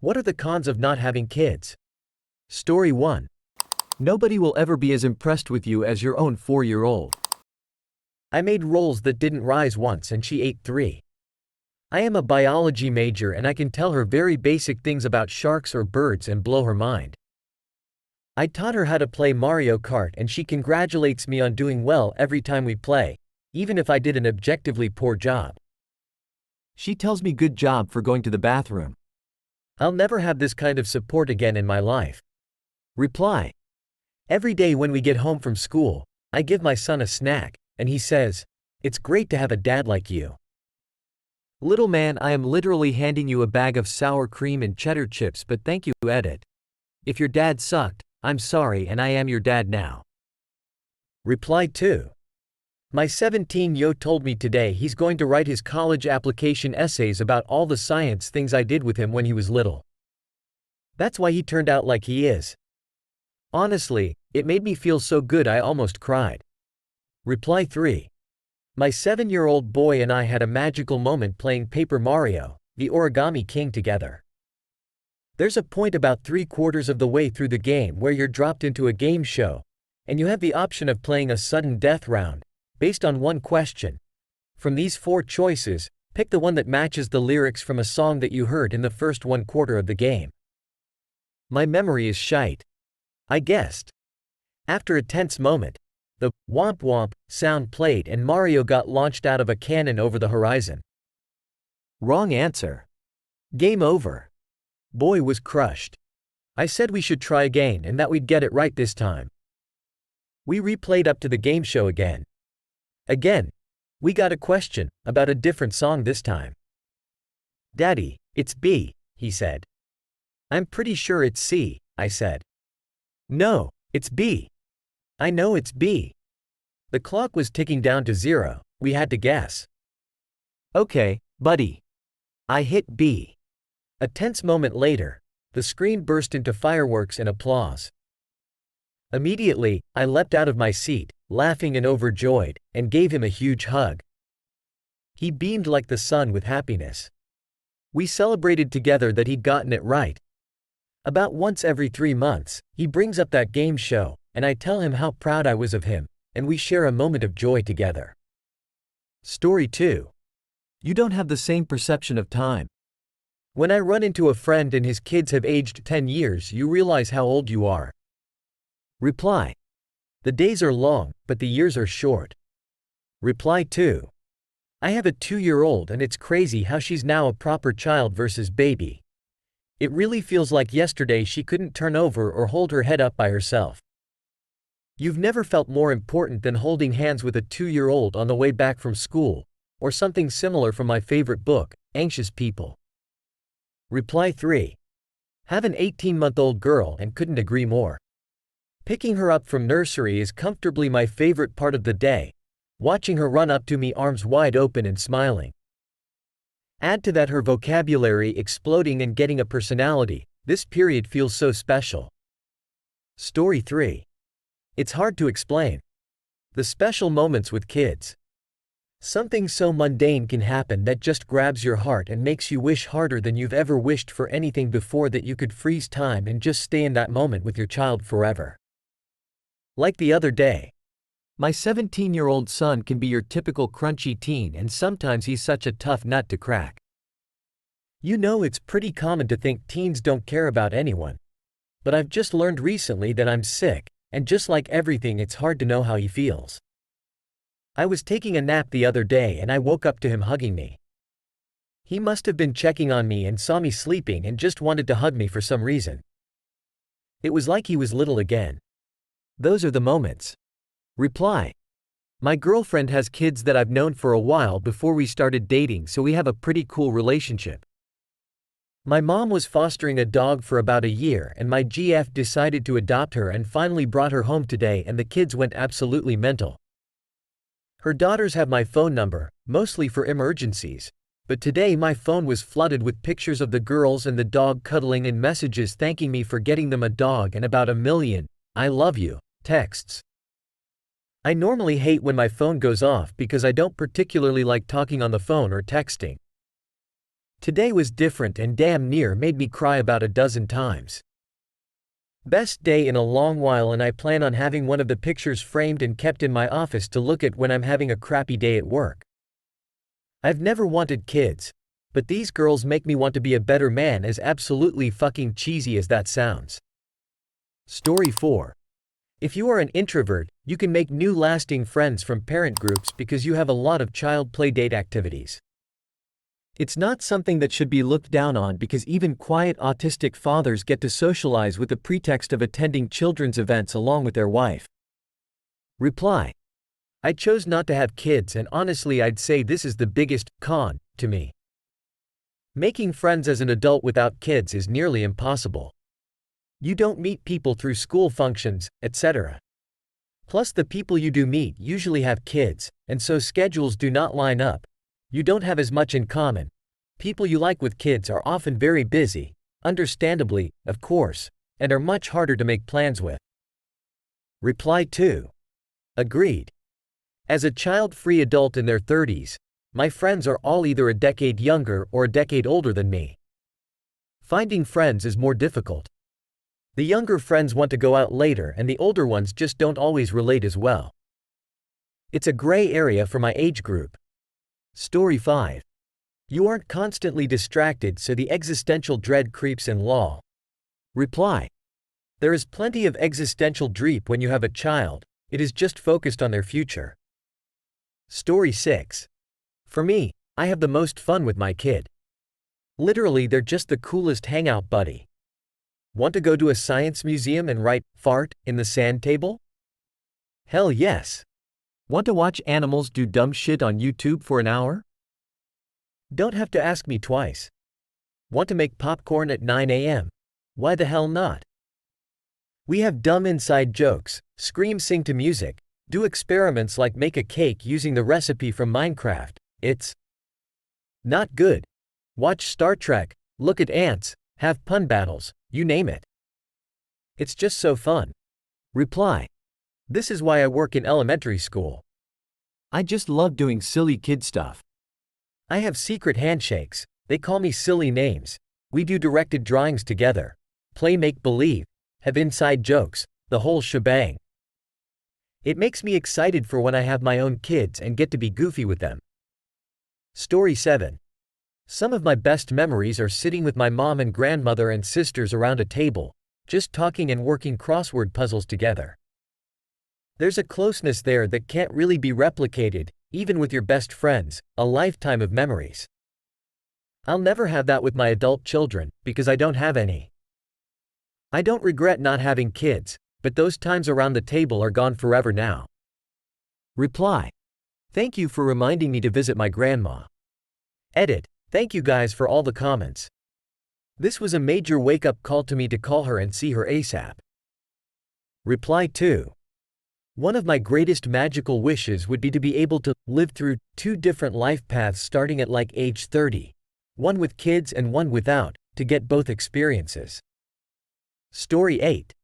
What are the cons of not having kids? Story 1. Nobody will ever be as impressed with you as your own 4-year-old. I made rolls that didn't rise once and she ate 3. I am a biology major and I can tell her very basic things about sharks or birds and blow her mind. I taught her how to play Mario Kart and she congratulates me on doing well every time we play, even if I did an objectively poor job. She tells me good job for going to the bathroom. I'll never have this kind of support again in my life. Reply. Every day when we get home from school, I give my son a snack, and he says, "It's great to have a dad like you." Little man, I am literally handing you a bag of sour cream and cheddar chips, but thank you, edit. If your dad sucked, I'm sorry and I am your dad now. Reply 2. My 17-year-old told me today he's going to write his college application essays about all the science things I did with him when he was little. That's why he turned out like he is. Honestly, it made me feel so good I almost cried. Reply 3. My 7-year-old boy and I had a magical moment playing Paper Mario, the Origami King together. There's a point about 3/4 of the way through the game where you're dropped into a game show, and you have the option of playing a sudden death round, based on one question. From these 4 choices, pick the one that matches the lyrics from a song that you heard in the first 1/4 of the game. My memory is shite. I guessed. After a tense moment, the womp womp sound played and Mario got launched out of a cannon over the horizon. Wrong answer. Game over. Boy was crushed. I said we should try again and that we'd get it right this time. We replayed up to the game show again. Again, we got a question, about a different song this time. Daddy, it's B, he said. I'm pretty sure it's C, I said. No, it's B. I know it's B. The clock was ticking down to 0, we had to guess. Okay, buddy. I hit B. A tense moment later, the screen burst into fireworks and applause. Immediately, I leapt out of my seat, laughing and overjoyed, and gave him a huge hug. He beamed like the sun with happiness. We celebrated together that he'd gotten it right. About once every 3 months, he brings up that game show, and I tell him how proud I was of him, and we share a moment of joy together. Story 2. You don't have the same perception of time. When I run into a friend and his kids have aged 10 years, you realize how old you are. Reply. The days are long, but the years are short. Reply 2. I have a 2-year-old and it's crazy how she's now a proper child versus baby. It really feels like yesterday she couldn't turn over or hold her head up by herself. You've never felt more important than holding hands with a 2-year-old on the way back from school, or something similar from my favorite book, Anxious People. Reply 3. Have an 18-month-old girl and couldn't agree more. Picking her up from nursery is comfortably my favorite part of the day, watching her run up to me arms wide open and smiling. Add to that her vocabulary exploding and getting a personality, this period feels so special. Story 3. It's hard to explain. The special moments with kids. Something so mundane can happen that just grabs your heart and makes you wish harder than you've ever wished for anything before, that you could freeze time and just stay in that moment with your child forever. Like the other day. My 17-year-old son can be your typical crunchy teen, and sometimes he's such a tough nut to crack. You know, it's pretty common to think teens don't care about anyone. But I've just learned recently that I'm sick, and just like everything, it's hard to know how he feels. I was taking a nap the other day and I woke up to him hugging me. He must have been checking on me and saw me sleeping and just wanted to hug me for some reason. It was like he was little again. Those are the moments. Reply. My girlfriend has kids that I've known for a while before we started dating, so we have a pretty cool relationship. My mom was fostering a dog for about a year and my GF decided to adopt her and finally brought her home today, and the kids went absolutely mental. Her daughters have my phone number, mostly for emergencies, but today my phone was flooded with pictures of the girls and the dog cuddling and messages thanking me for getting them a dog and about 1 million, "I love you" texts. I normally hate when my phone goes off because I don't particularly like talking on the phone or texting. Today was different and damn near made me cry about a dozen times. Best day in a long while, and I plan on having one of the pictures framed and kept in my office to look at when I'm having a crappy day at work. I've never wanted kids, but these girls make me want to be a better man, as absolutely fucking cheesy as that sounds. Story 4. If you are an introvert, you can make new lasting friends from parent groups because you have a lot of child play date activities. It's not something that should be looked down on because even quiet autistic fathers get to socialize with the pretext of attending children's events along with their wife. Reply. I chose not to have kids, and honestly I'd say this is the biggest con to me. Making friends as an adult without kids is nearly impossible. You don't meet people through school functions, etc. Plus the people you do meet usually have kids, and so schedules do not line up. You don't have as much in common. People you like with kids are often very busy, understandably, of course, and are much harder to make plans with. Reply 2. Agreed. As a child-free adult in their 30s, my friends are all either a decade younger or a decade older than me. Finding friends is more difficult. The younger friends want to go out later, and the older ones just don't always relate as well. It's a gray area for my age group. Story 5. You aren't constantly distracted, so the existential dread creeps in. Lol. Reply. There is plenty of existential dreep when you have a child, it is just focused on their future. Story 6. For me, I have the most fun with my kid. Literally, they're just the coolest hangout buddy. Want to go to a science museum and write "fart" in the sand table? Hell yes. Want to watch animals do dumb shit on YouTube for an hour? Don't have to ask me twice. Want to make popcorn at 9 a.m.? Why the hell not? We have dumb inside jokes, scream sing to music, do experiments like make a cake using the recipe from Minecraft. It's not good. Watch Star Trek, look at ants, have pun battles, you name it. It's just so fun. Reply. This is why I work in elementary school. I just love doing silly kid stuff. I have secret handshakes, they call me silly names, we do directed drawings together, play make-believe, have inside jokes, the whole shebang. It makes me excited for when I have my own kids and get to be goofy with them. Story 7. Some of my best memories are sitting with my mom and grandmother and sisters around a table, just talking and working crossword puzzles together. There's a closeness there that can't really be replicated, even with your best friends, a lifetime of memories. I'll never have that with my adult children, because I don't have any. I don't regret not having kids, but those times around the table are gone forever now. Reply. Thank you for reminding me to visit my grandma. Edit. Thank you guys for all the comments. This was a major wake-up call to me to call her and see her ASAP. Reply 2. One of my greatest magical wishes would be to be able to live through 2 different life paths starting at like age 30, one with kids and one without, to get both experiences. Story 8.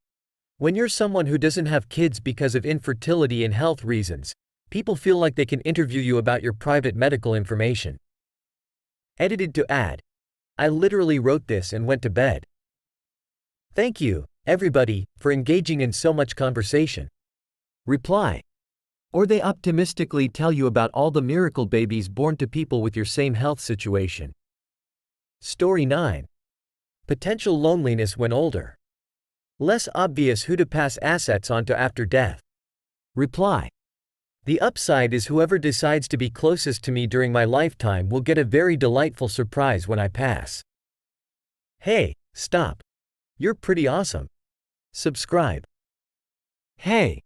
When you're someone who doesn't have kids because of infertility and health reasons, people feel like they can interview you about your private medical information. Edited to add. I literally wrote this and went to bed. Thank you, everybody, for engaging in so much conversation. Reply. Or they optimistically tell you about all the miracle babies born to people with your same health situation. Story 9. Potential loneliness when older. Less obvious who to pass assets on to after death. Reply. The upside is whoever decides to be closest to me during my lifetime will get a very delightful surprise when I pass. Hey, stop. You're pretty awesome. Subscribe. Hey.